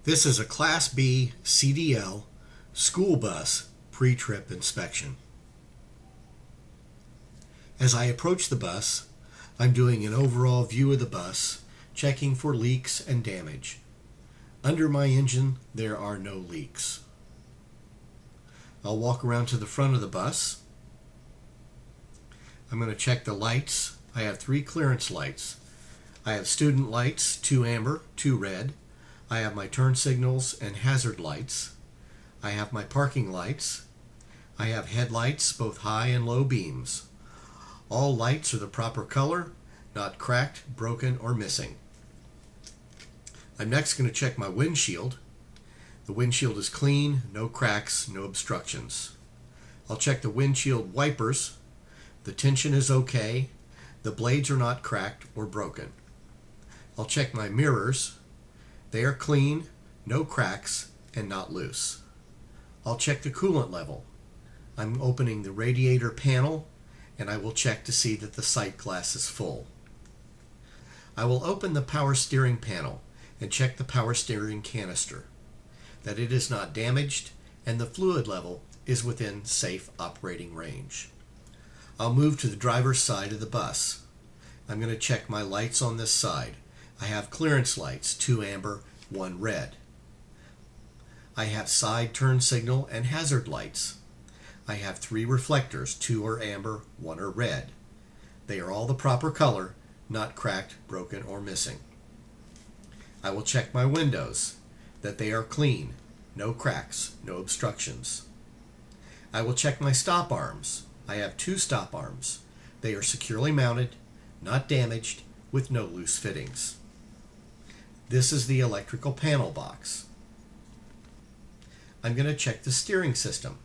This is a Class B CDL school bus pre-trip inspection. As I approach the bus, I'm doing an overall view of the bus, checking for leaks and damage. Under my engine, there are no leaks. I'll walk around to the front of the bus. I'm going to check the lights. I have 3 clearance lights. I have student lights, 2 amber, 2 red. I have my turn signals and hazard lights. I have my parking lights. I have headlights, both high and low beams. All lights are the proper color, not cracked, broken, or missing. I'm next going to check my windshield. The windshield is clean, no cracks, no obstructions. I'll check the windshield wipers. The tension is okay. The blades are not cracked or broken. I'll check my mirrors. They are clean, no cracks, and not loose. I'll check the coolant level. I'm opening the radiator panel, and I will check to see that the sight glass is full. I will open the power steering panel and check the power steering canister, that it is not damaged and the fluid level is within safe operating range. I'll move to the driver's side of the bus. I'm going to check my lights on this side. I have clearance lights, 2 amber, 1 red. I have side turn signal and hazard lights. I have 3 reflectors, 2 are amber, 1 are red. They are all the proper color, not cracked, broken, or missing. I will check my windows, that they are clean, no cracks, no obstructions. I will check my stop arms. I have 2 stop arms. They are securely mounted, not damaged, with no loose fittings. This is the electrical panel box. I'm going to check the steering system.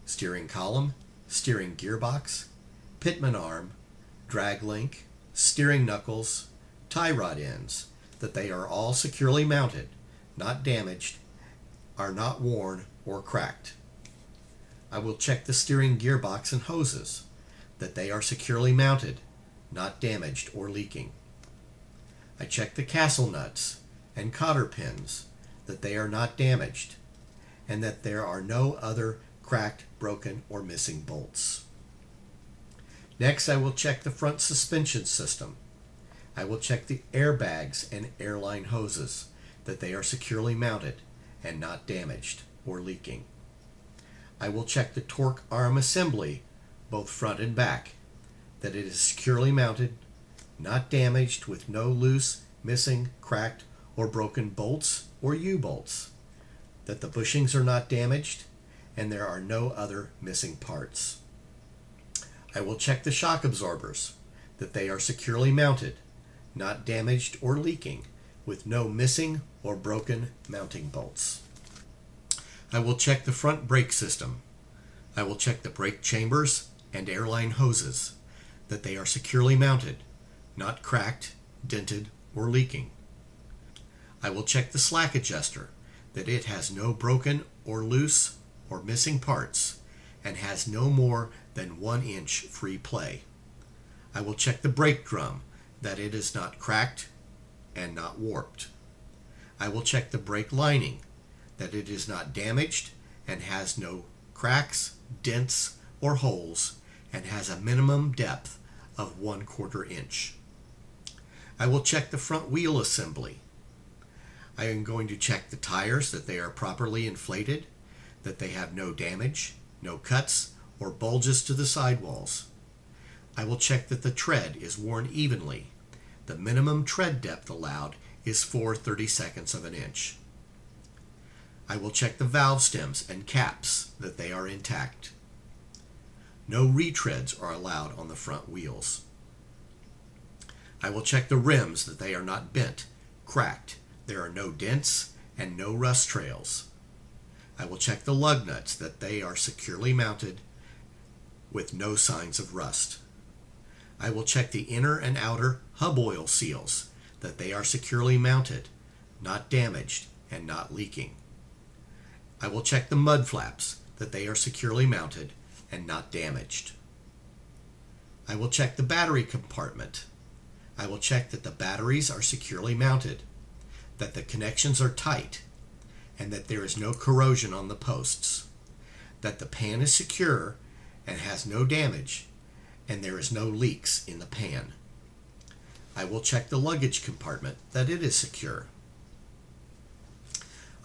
Steering column, steering gearbox, pitman arm, drag link, steering knuckles, tie rod ends, that they are all securely mounted, not damaged, are not worn or cracked. I will check the steering gearbox and hoses, that they are securely mounted, not damaged or leaking. I check the castle nuts and cotter pins, that they are not damaged, and that there are no other cracked, broken, or missing bolts. Next, I will check the front suspension system. I will check the airbags and airline hoses, that they are securely mounted and not damaged or leaking. I will check the torque arm assembly, both front and back, that it is securely mounted, not damaged, with no loose, missing, cracked, or broken bolts or U-bolts, that the bushings are not damaged, and there are no other missing parts. I will check the shock absorbers, that they are securely mounted, not damaged or leaking, with no missing or broken mounting bolts. I will check the front brake system. I will check the brake chambers and airline hoses, that they are securely mounted, not cracked, dented, or leaking. I will check the slack adjuster, that it has no broken or loose or missing parts and has no more than 1 inch free play. I will check the brake drum, that it is not cracked and not warped. I will check the brake lining, that it is not damaged and has no cracks, dents, or holes, and has a minimum depth of 1/4 inch. I will check the front wheel assembly. I am going to check the tires, that they are properly inflated, that they have no damage, no cuts, or bulges to the sidewalls. I will check that the tread is worn evenly. The minimum tread depth allowed is 4/32 of an inch. I will check the valve stems and caps, that they are intact. No retreads are allowed on the front wheels. I will check the rims, that they are not bent, cracked. There are no dents and no rust trails. I will check the lug nuts, that they are securely mounted with no signs of rust. I will check the inner and outer hub oil seals, that they are securely mounted, not damaged, and not leaking. I will check the mud flaps, that they are securely mounted and not damaged. I will check the battery compartment. I will check that the batteries are securely mounted, that the connections are tight and that there is no corrosion on the posts, that the pan is secure and has no damage, and there is no leaks in the pan. I will check the luggage compartment that it is secure.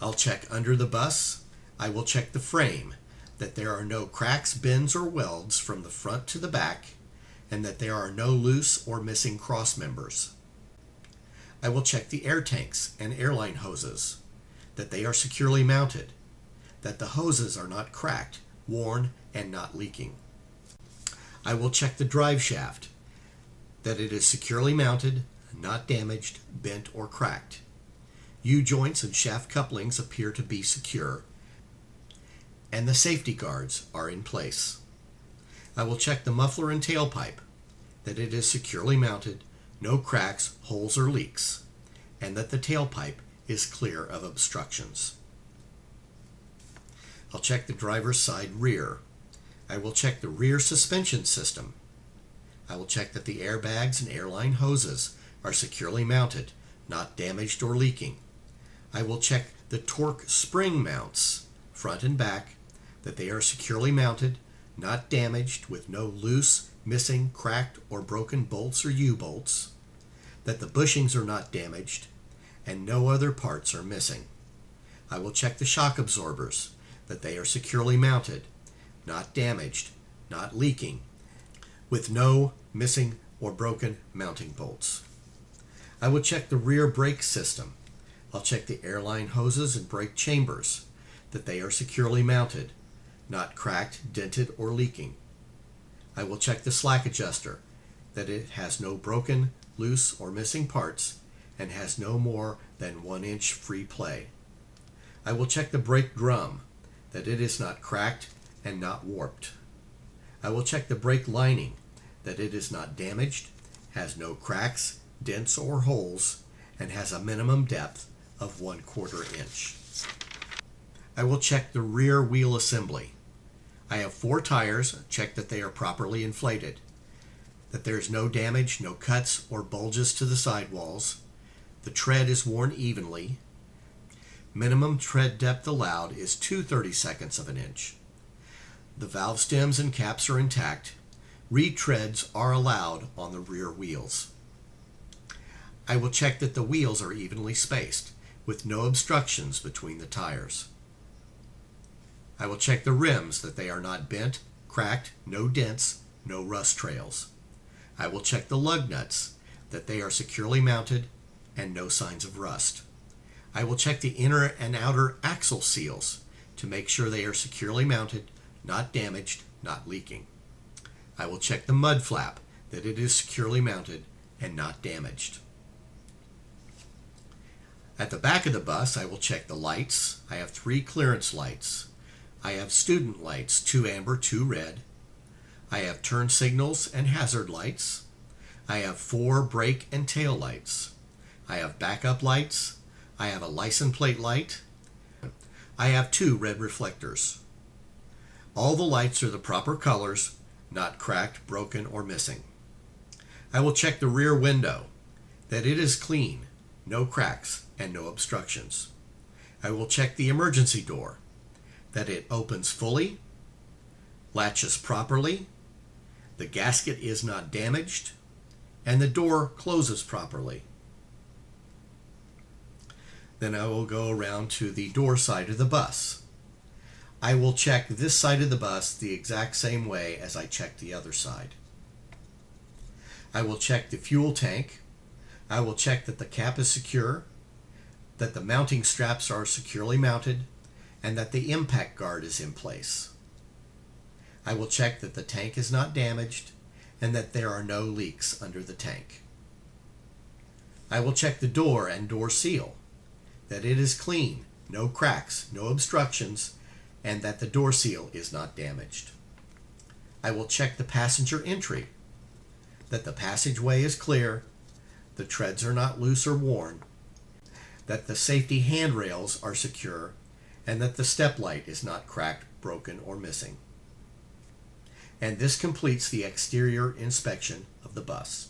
I'll check under the bus. I will check the frame, that there are no cracks, bends, or welds from the front to the back, and that there are no loose or missing cross members. I will check the air tanks and airline hoses, that they are securely mounted, that the hoses are not cracked, worn, and not leaking. I will check the drive shaft, that it is securely mounted, not damaged, bent, or cracked. U-joints and shaft couplings appear to be secure, and the safety guards are in place. I will check the muffler and tailpipe, that it is securely mounted, no cracks, holes, or leaks, and that the tailpipe is clear of obstructions. I'll check the driver's side rear. I will check the rear suspension system. I will check that the airbags and airline hoses are securely mounted, not damaged or leaking. I will check the torque spring mounts, front and back, that they are securely mounted, not damaged, with no loose, missing, cracked, or broken bolts or U-bolts, that the bushings are not damaged, and no other parts are missing. I will check the shock absorbers, that they are securely mounted, not damaged, not leaking, with no missing or broken mounting bolts. I will check the rear brake system. I'll check the airline hoses and brake chambers, that they are securely mounted, not cracked, dented, or leaking. I will check the slack adjuster, that it has no broken, loose, or missing parts, and has no more than 1 inch free play. I will check the brake drum, that it is not cracked and not warped. I will check the brake lining, that it is not damaged, has no cracks, dents, or holes, and has a minimum depth of 1/4 inch. I will check the rear wheel assembly. I have 4 tires. Check that they are properly inflated, that there is no damage, no cuts or bulges to the sidewalls. The tread is worn evenly. Minimum tread depth allowed is 2/32 of an inch. The valve stems and caps are intact. Retreads are allowed on the rear wheels. I will check that the wheels are evenly spaced, with no obstructions between the tires. I will check the rims, that they are not bent, cracked, no dents, no rust trails. I will check the lug nuts, that they are securely mounted and no signs of rust. I will check the inner and outer axle seals to make sure they are securely mounted, not damaged, not leaking. I will check the mud flap, that it is securely mounted and not damaged. At the back of the bus, I will check the lights. I have 3 clearance lights. I have student lights, 2 amber, 2 red. I have turn signals and hazard lights. I have 4 brake and tail lights. I have backup lights. I have a license plate light. I have 2 red reflectors. All the lights are the proper colors, not cracked, broken, or missing. I will check the rear window, that it is clean, no cracks, and no obstructions. I will check the emergency door, that it opens fully, latches properly, the gasket is not damaged, and the door closes properly. Then I will go around to the door side of the bus. I will check this side of the bus the exact same way as I checked the other side. I will check the fuel tank. I will check that the cap is secure, that the mounting straps are securely mounted, and that the impact guard is in place. I will check that the tank is not damaged and that there are no leaks under the tank. I will check the door and door seal, that it is clean, no cracks, no obstructions, and that the door seal is not damaged. I will check the passenger entry, that the passageway is clear, the treads are not loose or worn, that the safety handrails are secure, and that the step light is not cracked, broken, or missing. And this completes the exterior inspection of the bus.